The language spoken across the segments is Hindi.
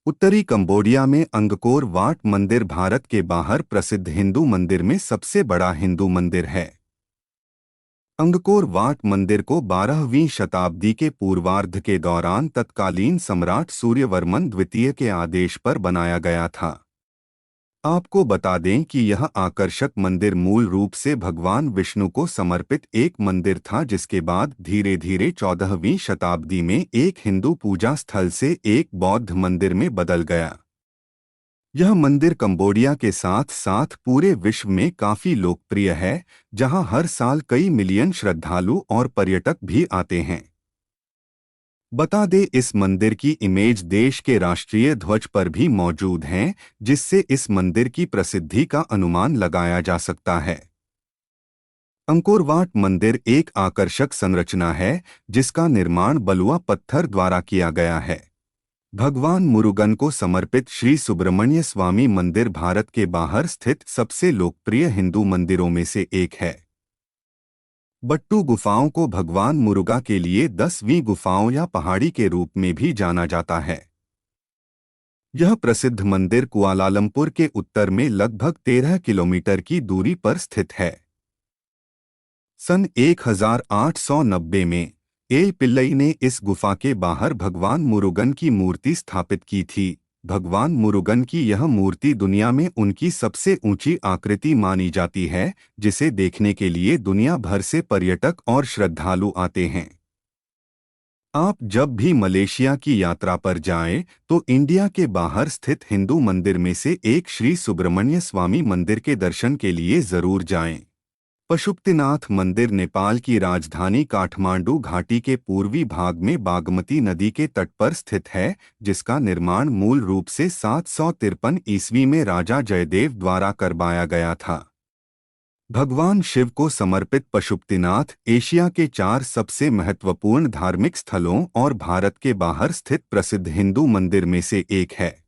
उत्तरी कंबोडिया में अंगकोर वाट मंदिर भारत के बाहर प्रसिद्ध हिंदू मंदिर में सबसे बड़ा हिंदू मंदिर है। अंगकोर वाट मंदिर को 12वीं शताब्दी के पूर्वार्ध के दौरान तत्कालीन सम्राट सूर्यवर्मन द्वितीय के आदेश पर बनाया गया था। आपको बता दें कि यह आकर्षक मंदिर मूल रूप से भगवान विष्णु को समर्पित एक मंदिर था, जिसके बाद धीरे धीरे 14वीं शताब्दी में एक हिंदू पूजा स्थल से एक बौद्ध मंदिर में बदल गया। यह मंदिर कंबोडिया के साथ साथ पूरे विश्व में काफी लोकप्रिय है, जहां हर साल कई मिलियन श्रद्धालु और पर्यटक भी आते हैं। बता दें, इस मंदिर की इमेज देश के राष्ट्रीय ध्वज पर भी मौजूद हैं, जिससे इस मंदिर की प्रसिद्धि का अनुमान लगाया जा सकता है। अंकोर वाट मंदिर एक आकर्षक संरचना है, जिसका निर्माण बलुआ पत्थर द्वारा किया गया है। भगवान मुरुगन को समर्पित श्री सुब्रमण्य स्वामी मंदिर भारत के बाहर स्थित सबसे लोकप्रिय हिंदू मंदिरों में से एक है। बट्टू गुफाओं को भगवान मुरुगा के लिए 10वीं गुफाओं या पहाड़ी के रूप में भी जाना जाता है। यह प्रसिद्ध मंदिर कुआलालंपुर के उत्तर में लगभग 13 किलोमीटर की दूरी पर स्थित है। सन 1890 में ए पिल्लई ने इस गुफा के बाहर भगवान मुरुगन की मूर्ति स्थापित की थी। भगवान मुरुगन की यह मूर्ति दुनिया में उनकी सबसे ऊंची आकृति मानी जाती है, जिसे देखने के लिए दुनिया भर से पर्यटक और श्रद्धालु आते हैं। आप जब भी मलेशिया की यात्रा पर जाएं, तो इंडिया के बाहर स्थित हिंदू मंदिर में से एक श्री सुब्रमण्य स्वामी मंदिर के दर्शन के लिए जरूर जाएं। पशुपतिनाथ मंदिर नेपाल की राजधानी काठमांडू घाटी के पूर्वी भाग में बागमती नदी के तट पर स्थित है, जिसका निर्माण मूल रूप से 753 ईस्वी में राजा जयदेव द्वारा करवाया गया था। भगवान शिव को समर्पित पशुपतिनाथ एशिया के 4 सबसे महत्वपूर्ण धार्मिक स्थलों और भारत के बाहर स्थित प्रसिद्ध हिंदू मंदिर में से एक है।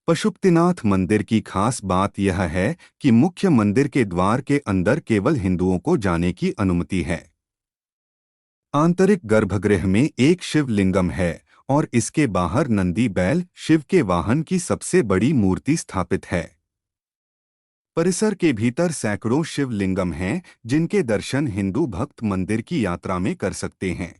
पशुपतिनाथ मंदिर की खास बात यह है कि मुख्य मंदिर के द्वार के अंदर केवल हिंदुओं को जाने की अनुमति है। आंतरिक गर्भगृह में एक शिवलिंगम है और इसके बाहर नंदी बैल शिव के वाहन की सबसे बड़ी मूर्ति स्थापित है। परिसर के भीतर सैकड़ों शिवलिंगम हैं, जिनके दर्शन हिंदू भक्त मंदिर की यात्रा में कर सकते हैं।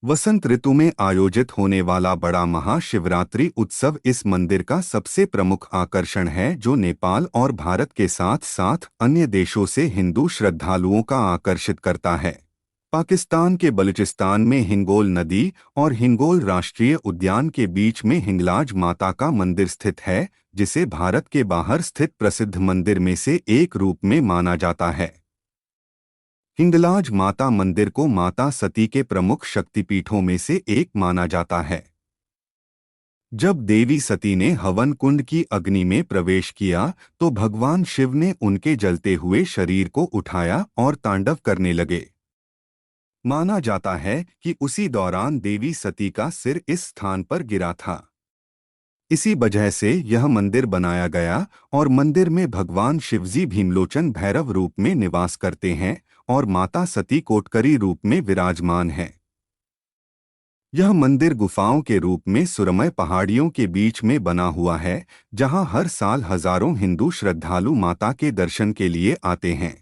वसंत ऋतु में आयोजित होने वाला बड़ा महाशिवरात्रि उत्सव इस मंदिर का सबसे प्रमुख आकर्षण है, जो नेपाल और भारत के साथ साथ अन्य देशों से हिंदू श्रद्धालुओं का आकर्षित करता है। पाकिस्तान के बलूचिस्तान में हिंगोल नदी और हिंगोल राष्ट्रीय उद्यान के बीच में हिंगलाज माता का मंदिर स्थित है, जिसे भारत के बाहर स्थित प्रसिद्ध मंदिर में से एक रूप में माना जाता है। हिंगलाज माता मंदिर को माता सती के प्रमुख शक्तिपीठों में से एक माना जाता है। जब देवी सती ने हवन कुंड की अग्नि में प्रवेश किया, तो भगवान शिव ने उनके जलते हुए शरीर को उठाया और तांडव करने लगे। माना जाता है कि उसी दौरान देवी सती का सिर इस स्थान पर गिरा था। इसी वजह से यह मंदिर बनाया गया और मंदिर में भगवान शिवजी भीमलोचन भैरव रूप में निवास करते हैं और माता सती कोटकरी रूप में विराजमान है। यह मंदिर गुफाओं के रूप में सुरमय पहाड़ियों के बीच में बना हुआ है, जहां हर साल हजारों हिंदू श्रद्धालु माता के दर्शन के लिए आते हैं।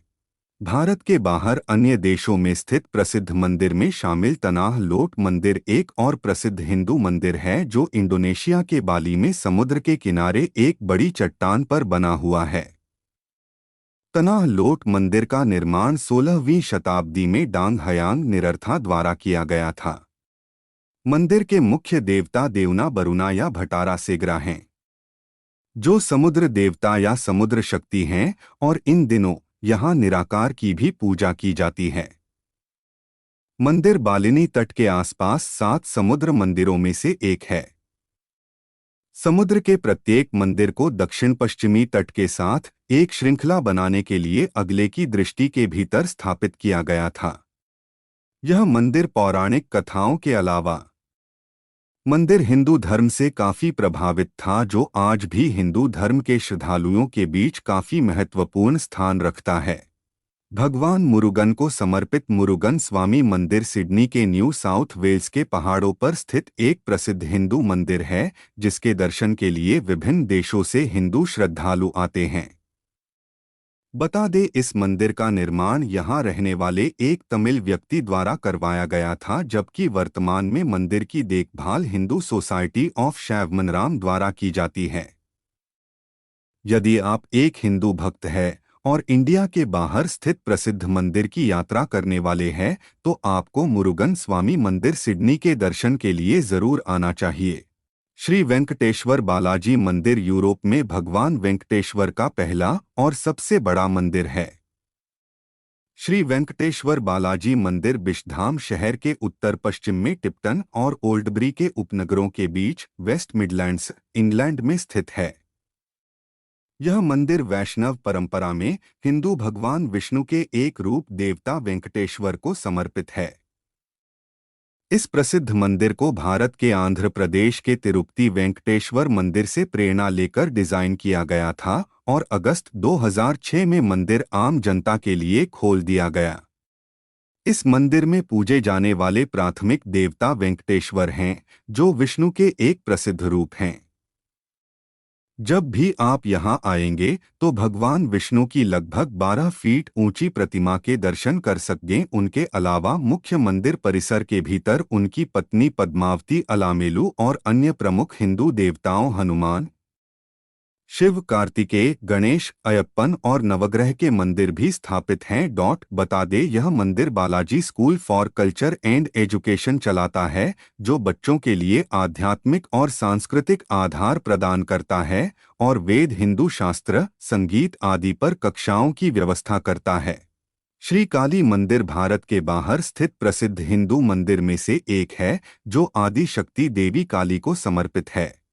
भारत के बाहर अन्य देशों में स्थित प्रसिद्ध मंदिर में शामिल तनाह लोट मंदिर एक और प्रसिद्ध हिंदू मंदिर है, जो इंडोनेशिया के बाली में समुद्र के किनारे एक बड़ी चट्टान पर बना हुआ है। तनाह लोट मंदिर का निर्माण 16वीं शताब्दी में डांग हयांग निरर्था द्वारा किया गया था। मंदिर के मुख्य देवता देवना बरुना या भटारा सेगरा हैं, जो समुद्र देवता या समुद्र शक्ति हैं, और इन दिनों यहाँ निराकार की भी पूजा की जाती है। मंदिर बालिनी तट के आसपास 7 समुद्र मंदिरों में से एक है। समुद्र के प्रत्येक मंदिर को दक्षिण पश्चिमी तट के साथ एक श्रृंखला बनाने के लिए अगले की दृष्टि के भीतर स्थापित किया गया था। यह मंदिर पौराणिक कथाओं के अलावा मंदिर हिंदू धर्म से काफी प्रभावित था, जो आज भी हिंदू धर्म के श्रद्धालुओं के बीच काफी महत्वपूर्ण स्थान रखता है। भगवान मुरुगन को समर्पित मुरुगन स्वामी मंदिर सिडनी के न्यू साउथ वेल्स के पहाड़ों पर स्थित एक प्रसिद्ध हिंदू मंदिर है, जिसके दर्शन के लिए विभिन्न देशों से हिंदू श्रद्धालु आते हैं। बता दें, इस मंदिर का निर्माण यहां रहने वाले एक तमिल व्यक्ति द्वारा करवाया गया था, जबकि वर्तमान में मंदिर की देखभाल हिंदू सोसाइटी ऑफ शैवमनराम द्वारा की जाती है। यदि आप एक हिंदू भक्त हैं और इंडिया के बाहर स्थित प्रसिद्ध मंदिर की यात्रा करने वाले हैं, तो आपको मुरुगन स्वामी मंदिर सिडनी के दर्शन के लिए जरूर आना चाहिए। श्री वेंकटेश्वर बालाजी मंदिर यूरोप में भगवान वेंकटेश्वर का पहला और सबसे बड़ा मंदिर है। श्री वेंकटेश्वर बालाजी मंदिर बिशधाम शहर के उत्तर पश्चिम में टिप्टन और ओल्डबरी के उपनगरों के बीच वेस्ट मिडलैंड्स, इंग्लैंड में स्थित है। यह मंदिर वैष्णव परंपरा में हिंदू भगवान विष्णु के एक रूप देवता वेंकटेश्वर को समर्पित है। इस प्रसिद्ध मंदिर को भारत के आंध्र प्रदेश के तिरुपति वेंकटेश्वर मंदिर से प्रेरणा लेकर डिजाइन किया गया था और अगस्त 2006 में मंदिर आम जनता के लिए खोल दिया गया। इस मंदिर में पूजे जाने वाले प्राथमिक देवता वेंकटेश्वर हैं, जो विष्णु के एक प्रसिद्ध रूप हैं। जब भी आप यहां आएंगे तो भगवान विष्णु की लगभग 12 फीट ऊंची प्रतिमा के दर्शन कर सकेंगे। उनके अलावा मुख्य मंदिर परिसर के भीतर उनकी पत्नी पद्मावती, अलामेलू और अन्य प्रमुख हिंदू देवताओं हनुमान, शिव, कार्तिकेय, गणेश, अयप्पन और नवग्रह के मंदिर भी स्थापित हैं। बता दें, यह मंदिर Balaji school for culture and education चलाता है, जो बच्चों के लिए आध्यात्मिक और सांस्कृतिक आधार प्रदान करता है और वेद, हिंदू शास्त्र, संगीत आदि पर कक्षाओं की व्यवस्था करता है। श्री काली मंदिर भारत के बाहर स्थित प्रसिद्ध हिंदू मंदिर में से एक है, जो आदि शक्ति देवी काली को समर्पित है।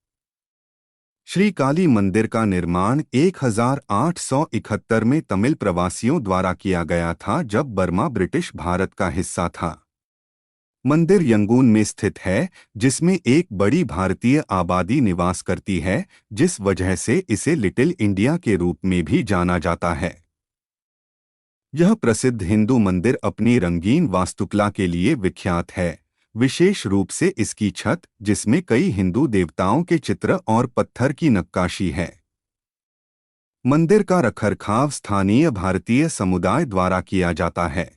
श्री काली मंदिर का निर्माण 1871 में तमिल प्रवासियों द्वारा किया गया था, जब बर्मा ब्रिटिश भारत का हिस्सा था। मंदिर यंगून में स्थित है, जिसमें एक बड़ी भारतीय आबादी निवास करती है, जिस वजह से इसे लिटिल इंडिया के रूप में भी जाना जाता है। यह प्रसिद्ध हिंदू मंदिर अपनी रंगीन वास्तुकला के लिए विख्यात है, विशेष रूप से इसकी छत, जिसमें कई हिंदू देवताओं के चित्र और पत्थर की नक्काशी है। मंदिर का रखरखाव स्थानीय भारतीय समुदाय द्वारा किया जाता है।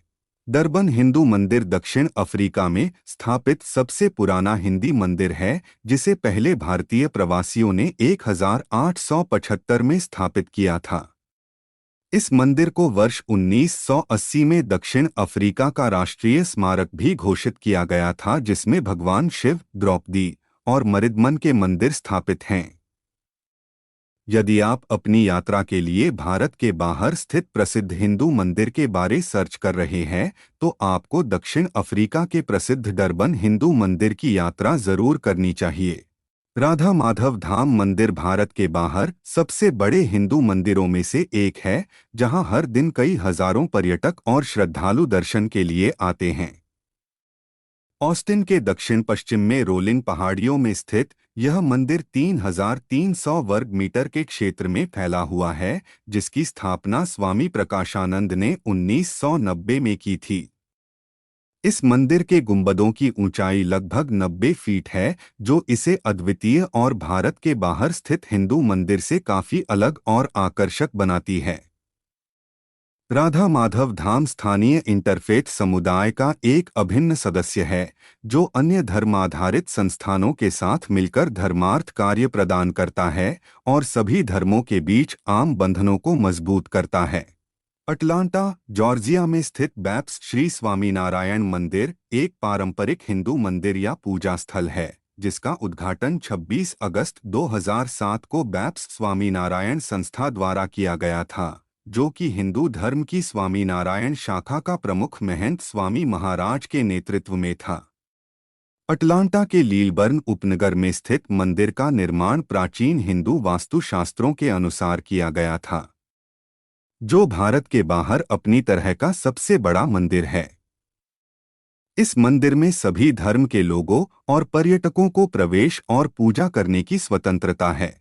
डरबन हिंदू मंदिर दक्षिण अफ्रीका में स्थापित सबसे पुराना हिंदी मंदिर है, जिसे पहले भारतीय प्रवासियों ने 1875 में स्थापित किया था। इस मंदिर को वर्ष 1980 में दक्षिण अफ्रीका का राष्ट्रीय स्मारक भी घोषित किया गया था, जिसमें भगवान शिव, द्रौपदी और मरिदमन के मंदिर स्थापित हैं। यदि आप अपनी यात्रा के लिए भारत के बाहर स्थित प्रसिद्ध हिंदू मंदिर के बारे सर्च कर रहे हैं, तो आपको दक्षिण अफ्रीका के प्रसिद्ध डरबन हिंदू मंदिर की यात्रा जरूर करनी चाहिए। राधा माधव धाम मंदिर भारत के बाहर सबसे बड़े हिंदू मंदिरों में से एक है, जहां हर दिन कई हजारों पर्यटक और श्रद्धालु दर्शन के लिए आते हैं। ऑस्टिन के दक्षिण पश्चिम में रोलिंग पहाड़ियों में स्थित यह मंदिर 3300 वर्ग मीटर के क्षेत्र में फैला हुआ है, जिसकी स्थापना स्वामी प्रकाशानंद ने 1990 में की थी। इस मंदिर के गुंबदों की ऊंचाई लगभग 90 फीट है, जो इसे अद्वितीय और भारत के बाहर स्थित हिंदू मंदिर से काफी अलग और आकर्षक बनाती है। राधा माधव धाम स्थानीय इंटरफेथ समुदाय का एक अभिन्न सदस्य है, जो अन्य धर्माधारित संस्थानों के साथ मिलकर धर्मार्थ कार्य प्रदान करता है और सभी धर्मों के बीच आम बंधनों को मजबूत करता है। अटलांटा, जॉर्जिया में स्थित बैप्स श्री स्वामीनारायण मंदिर एक पारंपरिक हिंदू मंदिर या पूजा स्थल है, जिसका उद्घाटन 26 अगस्त 2007 को बैप्स स्वामीनारायण संस्था द्वारा किया गया था, जो कि हिंदू धर्म की स्वामीनारायण शाखा का प्रमुख महंत स्वामी महाराज के नेतृत्व में था। अटलांटा के लीलबर्न उपनगर में स्थित मंदिर का निर्माण प्राचीन हिंदू वास्तुशास्त्रों के अनुसार किया गया था, जो भारत के बाहर अपनी तरह का सबसे बड़ा मंदिर है। इस मंदिर में सभी धर्म के लोगों और पर्यटकों को प्रवेश और पूजा करने की स्वतंत्रता है।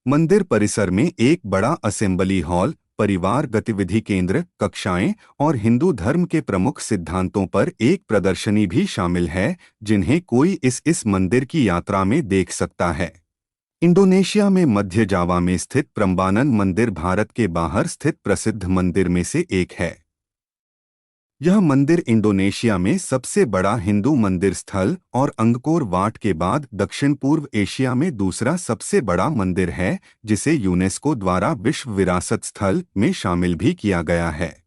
मंदिर परिसर में एक बड़ा असेंबली हॉल, परिवार गतिविधि केंद्र, कक्षाएं और हिंदू धर्म के प्रमुख सिद्धांतों पर एक प्रदर्शनी भी शामिल है, जिन्हें कोई इस मंदिर की यात्रा में देख सकता है। इंडोनेशिया में मध्य जावा में स्थित प्रम्बानन मंदिर भारत के बाहर स्थित प्रसिद्ध मंदिर में से एक है। यह मंदिर इंडोनेशिया में सबसे बड़ा हिंदू मंदिर स्थल और अंगकोर वाट के बाद दक्षिण पूर्व एशिया में दूसरा सबसे बड़ा मंदिर है, जिसे यूनेस्को द्वारा विश्व विरासत स्थल में शामिल भी किया गया है।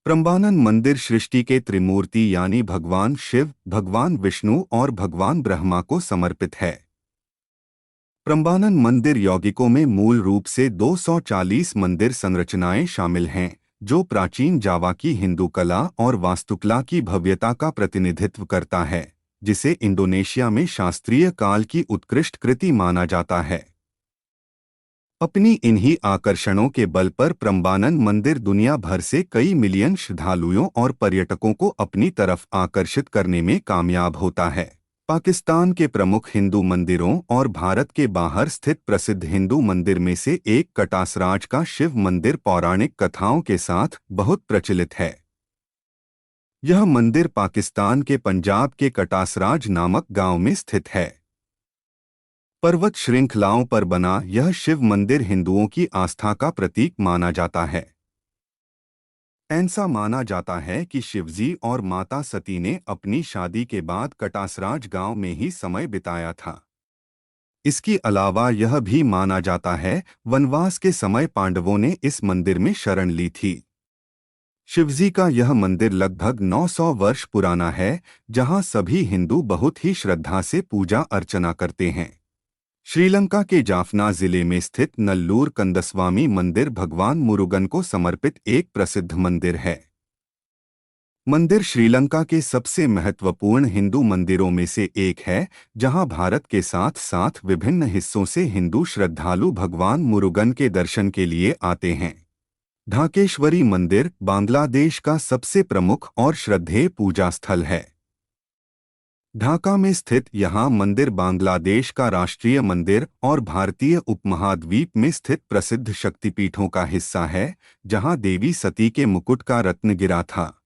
प्रम्बानन मंदिर सृष्टि के त्रिमूर्ति यानी भगवान शिव, भगवान विष्णु और भगवान ब्रह्मा को समर्पित है। प्रम्बानन मंदिर यौगिकों में मूल रूप से 240 मंदिर संरचनाएं शामिल हैं, जो प्राचीन जावा की हिंदू कला और वास्तुकला की भव्यता का प्रतिनिधित्व करता है, जिसे इंडोनेशिया में शास्त्रीय काल की उत्कृष्ट कृति माना जाता है। अपनी इन्हीं आकर्षणों के बल पर प्रम्बानन मंदिर दुनिया भर से कई मिलियन श्रद्धालुओं और पर्यटकों को अपनी तरफ आकर्षित करने में कामयाब होता है। पाकिस्तान के प्रमुख हिंदू मंदिरों और भारत के बाहर स्थित प्रसिद्ध हिंदू मंदिर में से एक कटासराज का शिव मंदिर पौराणिक कथाओं के साथ बहुत प्रचलित है। यह मंदिर पाकिस्तान के पंजाब के कटासराज नामक गांव में स्थित है। पर्वत श्रृंखलाओं पर बना यह शिव मंदिर हिंदुओं की आस्था का प्रतीक माना जाता है। ऐसा माना जाता है कि शिवजी और माता सती ने अपनी शादी के बाद कटासराज गांव में ही समय बिताया था। इसके अलावा यह भी माना जाता है वनवास के समय पांडवों ने इस मंदिर में शरण ली थी। शिवजी का यह मंदिर लगभग 900 वर्ष पुराना है, जहां सभी हिंदू बहुत ही श्रद्धा से पूजा अर्चना करते हैं। श्रीलंका के जाफना जिले में स्थित नल्लूर कंदस्वामी मंदिर भगवान मुरुगन को समर्पित एक प्रसिद्ध मंदिर है। मंदिर श्रीलंका के सबसे महत्वपूर्ण हिंदू मंदिरों में से एक है, जहां भारत के साथ साथ विभिन्न हिस्सों से हिंदू श्रद्धालु भगवान मुरुगन के दर्शन के लिए आते हैं। ढाकेश्वरी मंदिर बांग्लादेश का सबसे प्रमुख और श्रद्धेय पूजा स्थल है। ढाका में स्थित यहां मंदिर बांग्लादेश का राष्ट्रीय मंदिर और भारतीय उपमहाद्वीप में स्थित प्रसिद्ध शक्तिपीठों का हिस्सा है, जहां देवी सती के मुकुट का रत्न गिरा था।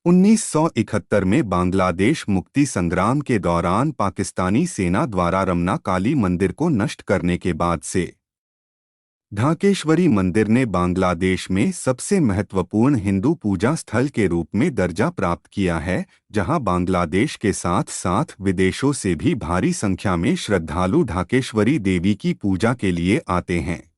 1971 में बांग्लादेश मुक्ति संग्राम के दौरान पाकिस्तानी सेना द्वारा रमना काली मंदिर को नष्ट करने के बाद से ढाकेश्वरी मंदिर ने बांग्लादेश में सबसे महत्वपूर्ण हिंदू पूजा स्थल के रूप में दर्जा प्राप्त किया है, जहां बांग्लादेश के साथ साथ विदेशों से भी भारी संख्या में श्रद्धालु ढाकेश्वरी देवी की पूजा के लिए आते हैं।